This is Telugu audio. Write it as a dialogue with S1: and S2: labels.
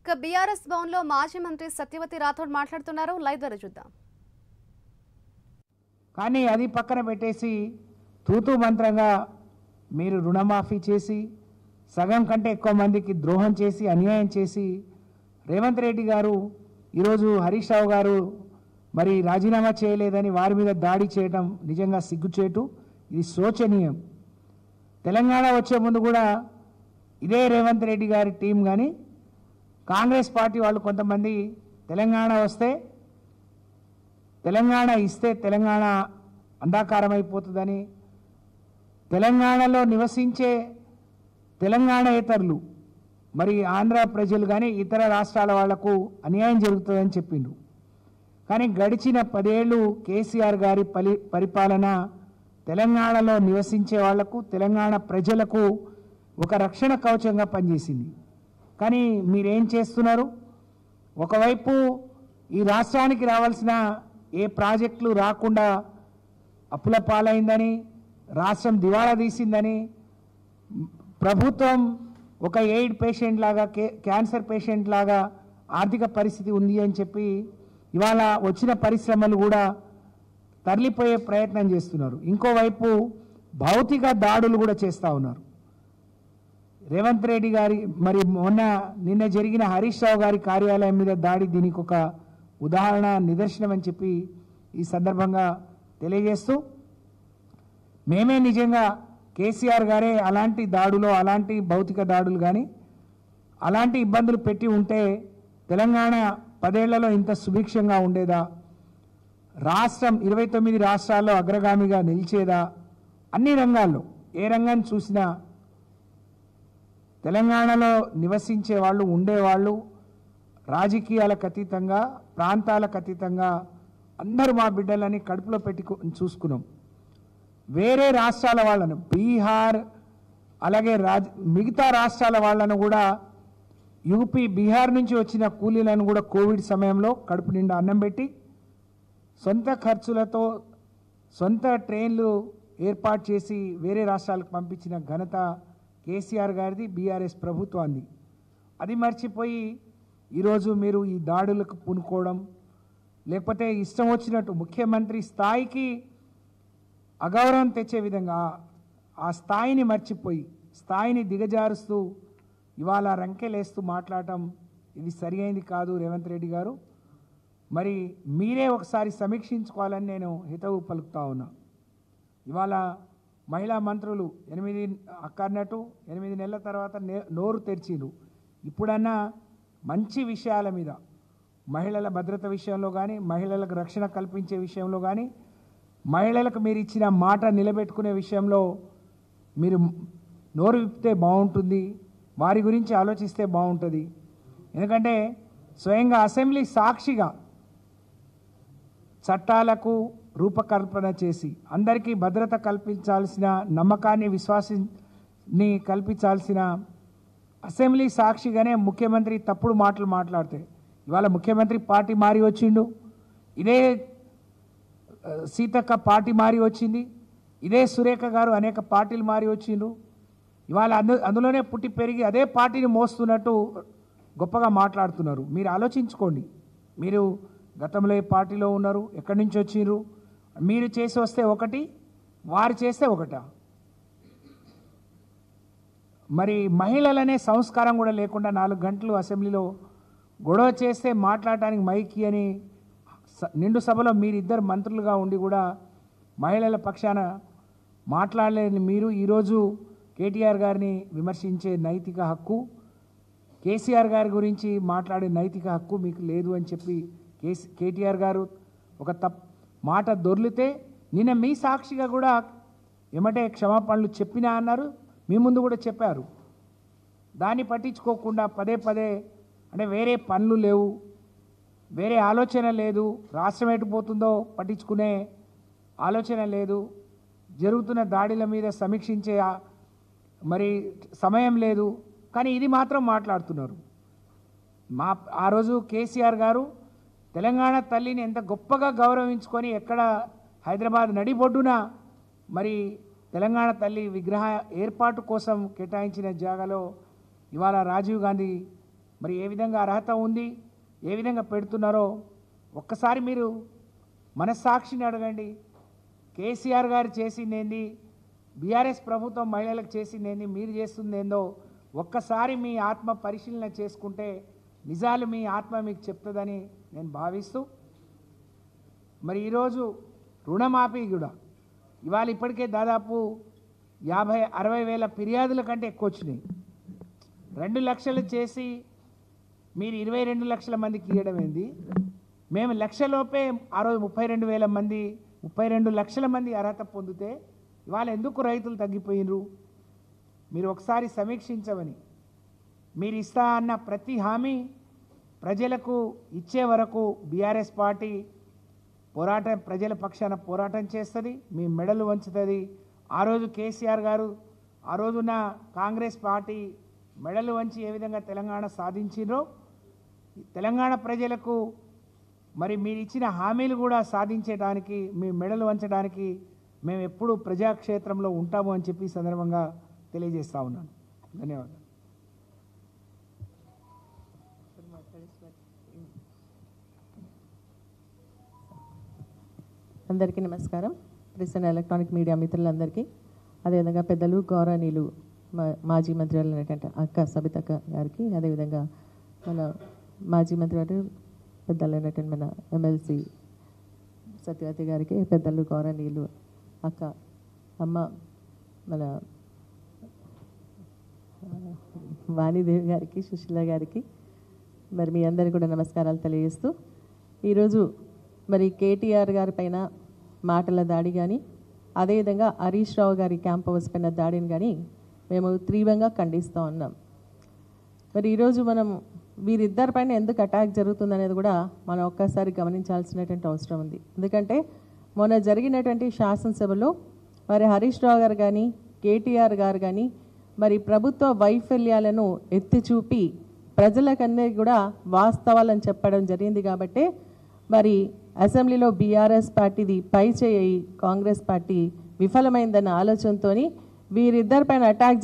S1: ఇక బీఆర్ఎస్ భవన్ లో మాజీ మంత్రి సత్యవతి రాథోడ్ మాట్లాడుతున్నారు. లైవ్ ద్వారా చూద్దాం.
S2: కానీ అది పక్కన పెట్టేసి తూతూ మంత్రంగా మీరు రుణమాఫీ చేసి సగం కంటే ఎక్కువ మందికి ద్రోహం చేసి అన్యాయం చేసి రేవంత్ రెడ్డి గారు ఈరోజు హరీష్ రావు గారు మరి రాజీనామా చేయలేదని వారి మీద దాడి చేయడం నిజంగా సిగ్గుచేటు. ఇది శోచనీయం. తెలంగాణ వచ్చే ముందు కూడా ఇదే రేవంత్ రెడ్డి గారి టీం కానీ కాంగ్రెస్ పార్టీ వాళ్ళు కొంతమంది తెలంగాణ వస్తే తెలంగాణ ఇస్తే తెలంగాణ అంధాకారమైపోతుందని తెలంగాణలో నివసించే తెలంగాణేతరులు మరి ఆంధ్ర ప్రజలు కానీ ఇతర రాష్ట్రాల వాళ్లకు అన్యాయం జరుగుతుందని చెప్పిండ్రు. కానీ గడిచిన 10 ఏళ్ళు కేసీఆర్ గారి పరిపాలన తెలంగాణలో నివసించే వాళ్లకు తెలంగాణ ప్రజలకు ఒక రక్షణ కవచంగా పనిచేసింది. కానీ మీరేం చేస్తున్నారు? ఒకవైపు ఈ రాష్ట్రానికి రావాల్సిన ఏ ప్రాజెక్టులు రాకుండా అప్పుల పాలైందని రాష్ట్రం దివాళా తీసిందని ప్రభుత్వం ఒక ఎయిడ్ పేషెంట్ లాగా క్యాన్సర్ పేషెంట్ లాగా ఆర్థిక పరిస్థితి ఉంది అని చెప్పి ఇవాళ వచ్చిన పరిశ్రమలు కూడా తరలిపోయే ప్రయత్నం చేస్తున్నారు. ఇంకోవైపు భౌతిక దాడులు కూడా చేస్తూ ఉన్నారు. రేవంత్ రెడ్డి గారి మరి నిన్న జరిగిన హరీష్ రావు గారి కార్యాలయం మీద దాడి దీనికి ఒక ఉదాహరణ నిదర్శనం అని చెప్పి ఈ సందర్భంగా తెలియజేస్తూ మేమే నిజంగా కేసీఆర్ గారే అలాంటి దాడులో అలాంటి భౌతిక దాడులు కానీ అలాంటి ఇబ్బందులు పెట్టి ఉంటే తెలంగాణ 10 ఏళ్లలో ఇంత సుభిక్షంగా ఉండేదా? రాష్ట్రం 29 రాష్ట్రాల్లో అగ్రగామిగా నిలిచేదా? అన్ని రంగాల్లో ఏ రంగాన్ని చూసినా తెలంగాణలో నివసించే వాళ్ళు ఉండేవాళ్ళు రాజకీయాలకు అతీతంగా ప్రాంతాలకు అతీతంగా అందరూ మా బిడ్డలని కడుపులో పెట్టి చూసుకున్నాం. వేరే రాష్ట్రాల వాళ్ళను బీహార్ అలాగే మిగతా రాష్ట్రాల వాళ్ళను కూడా యూపీ బీహార్ నుంచి వచ్చిన కూలీలను కూడా కోవిడ్ సమయంలో కడుపు నిండా అన్నం పెట్టి సొంత ఖర్చులతో సొంత ట్రైన్లు ఏర్పాటు చేసి వేరే రాష్ట్రాలకు పంపించిన ఘనత కేసీఆర్ గారిది, బీఆర్ఎస్ ప్రభుత్వాన్ని. అది మర్చిపోయి ఈరోజు మీరు ఈ దాడులకు పూనుకోవడం లేకపోతే ఇష్టం వచ్చినట్టు ముఖ్యమంత్రి స్థాయికి అగౌరవం తెచ్చే విధంగా ఆ స్థాయిని మర్చిపోయి స్థాయిని దిగజారుస్తూ ఇవాళ రంకెలేస్తూ మాట్లాడటం ఇది సరి అయింది కాదు. రేవంత్ రెడ్డి గారు మరి మీరే ఒకసారి సమీక్షించుకోవాలని నేను హితవు పలుకుతా ఉన్నా. ఇవాళ మహిళా మంత్రులు 8 అక్కన్నట్టు 8 నెలల తర్వాత నోరు తెరిచిండ్రు. ఇప్పుడన్నా మంచి విషయాల మీద మహిళల భద్రత విషయంలో కానీ మహిళలకు రక్షణ కల్పించే విషయంలో కానీ మహిళలకు మీరు ఇచ్చిన మాట నిలబెట్టుకునే విషయంలో మీరు నోరు విప్పితే బాగుంటుంది. వారి గురించి ఆలోచిస్తే బాగుంటుంది. ఎందుకంటే స్వయంగా అసెంబ్లీ సాక్షిగా చట్టాలకు రూపకల్పన చేసి అందరికీ భద్రత కల్పించాల్సిన నమ్మకాన్ని విశ్వాసాన్ని కల్పించాల్సిన అసెంబ్లీ సాక్షిగానే ముఖ్యమంత్రి తప్పుడు మాటలు మాట్లాడితే ఇవాళ ముఖ్యమంత్రి పార్టీ మారి వచ్చిండు, ఇదే సీతక్క పార్టీ మారి వచ్చింది, ఇదే సురేఖ గారు అనేక పార్టీలు మారి వచ్చిండ్రు. ఇవాళ అందులోనే పుట్టి పెరిగి అదే పార్టీని మోస్తున్నట్టు గొప్పగా మాట్లాడుతున్నారు. మీరు ఆలోచించుకోండి. మీరు గతంలో ఏ పార్టీలో ఉన్నారు, ఎక్కడి నుంచి వచ్చిండ్రు? మీరు చేసి వస్తే ఒకటి, వారు చేస్తే ఒకట. మరి మహిళలనే సంస్కారం కూడా లేకుండా 4 గంటలు అసెంబ్లీలో గొడవ చేస్తే మాట్లాడటానికి మైకి అని నిండు సభలో మీరిద్దరు మంత్రులుగా ఉండి కూడా మహిళల పక్షాన మాట్లాడలేని మీరు ఈరోజు కేటీఆర్ గారిని విమర్శించే నైతిక హక్కు, కేసీఆర్ గారి గురించి మాట్లాడే నైతిక హక్కు మీకు లేదు అని చెప్పి కేటీఆర్ గారు ఒక మాట దొర్లితే నిన్న మీ సాక్షిగా కూడా ఏమంటే క్షమాపణలు చెప్పినా అన్నారు, మీ ముందు కూడా చెప్పారు. దాన్ని పట్టించుకోకుండా పదే అంటే వేరే పనులు లేవు, వేరే ఆలోచన లేదు, రాష్ట్రం ఎటుపోతుందో పట్టించుకునే ఆలోచన లేదు, జరుగుతున్న దాడుల మీద సమీక్షించే మరి సమయం లేదు, కానీ ఇది మాత్రం మాట్లాడుతున్నారు. ఆ రోజు కేసీఆర్ గారు తెలంగాణ తల్లిని ఎంత గొప్పగా గౌరవించుకొని ఎక్కడ హైదరాబాద్ నడిబొడ్డున మరి తెలంగాణ తల్లి విగ్రహ ఏర్పాటు కోసం కేటాయించిన జాగాలో ఇవాళ రాజీవ్ గాంధీ మరి ఏ విధంగా అర్హత ఉంది, ఏ విధంగా పెడుతున్నారో ఒక్కసారి మీరు మనస్సాక్షిని అడగండి. కేసీఆర్ గారు చేసిందేంది, బీఆర్ఎస్ ప్రభుత్వం మహిళలకు చేసిందేంది, మీరు చేస్తుందేందో ఒక్కసారి మీ ఆత్మ పరిశీలన చేసుకుంటే నిజాలు మీ ఆత్మ మీకు చెప్తుందని నేను భావిస్తూ, మరి ఈరోజు రుణమాఫీ కూడా ఇవాళ ఇప్పటికే దాదాపు 50-60 వేల ఫిర్యాదుల కంటే ఎక్కువ వచ్చినాయి. 2 లక్షలు చేసి మీరు 22 లక్షల మందికి ఇవ్వడం ఏంది? మేము లక్షలోపే ఆ రోజు 32 లక్షల మంది అర్హత పొందితే ఇవాళ ఎందుకు రైతులు తగ్గిపోయినరు? మీరు ఒకసారి సమీక్షించమని. మీరు ఇస్తా అన్న ప్రతి హామీ ప్రజలకు ఇచ్చే వరకు బీఆర్ఎస్ పార్టీ పోరాటం, ప్రజల పక్షాన పోరాటం చేస్తుంది, మీ మెడలు వంచుతుంది. ఆ రోజు కేసీఆర్ గారు, ఆ రోజున కాంగ్రెస్ పార్టీ మెడలు వంచి ఏ విధంగా తెలంగాణ సాధించిందో తెలంగాణ ప్రజలకు మరి మీరు ఇచ్చిన హామీలు కూడా సాధించడానికి, మీ మెడలు వంచడానికి మేము ఎప్పుడూ ప్రజాక్షేత్రంలో ఉంటాము అని చెప్పి సందర్భంగా తెలియజేస్తా ఉన్నాను. ధన్యవాదాలు.
S3: అందరికీ నమస్కారం. ప్రెస్ అండ్ ఎలక్ట్రానిక్ మీడియా మిత్రులందరికీ, అదేవిధంగా పెద్దలు గౌరవనీయులు మాజీ మంత్రి అయినటువంటి అక్క సబితక్క గారికి, అదేవిధంగా మన మాజీ మంత్రి గారు పెద్దలైనటువంటి మన ఎమ్మెల్సీ సత్యవతి గారికి, పెద్దలు గౌరవనీయులు అక్క అమ్మ మన వాణిదేవి గారికి, సుశీల గారికి, మరి మీ అందరికీ కూడా నమస్కారాలు తెలియజేస్తూ, ఈరోజు మరి కేటీఆర్ గారి పైన మాటల దాడి కానీ, అదేవిధంగా హరీష్ రావు గారి క్యాంప్ హౌస్ పైన దాడిని కానీ మేము తీవ్రంగా ఖండిస్తూ ఉన్నాం. మరి ఈరోజు మనం వీరిద్దరి పైన ఎందుకు అటాక్ జరుగుతుందనేది కూడా మనం ఒక్కసారి గమనించాల్సినటువంటి అవసరం ఉంది. ఎందుకంటే మొన్న జరిగినటువంటి శాసనసభలో మరి హరీష్ రావు గారు కానీ, కేటీఆర్ గారు కానీ మరి ప్రభుత్వ వైఫల్యాలను ఎత్తి చూపి ప్రజలకన్నీ కూడా వాస్తవాలను చెప్పడం జరిగింది. కాబట్టి మరి అసెంబ్లీలో బీఆర్ఎస్ పార్టీది పై చేయి కాంగ్రెస్ పార్టీ విఫలమైందన్న ఆలోచనతో వీరిద్దరిపైన అటాక్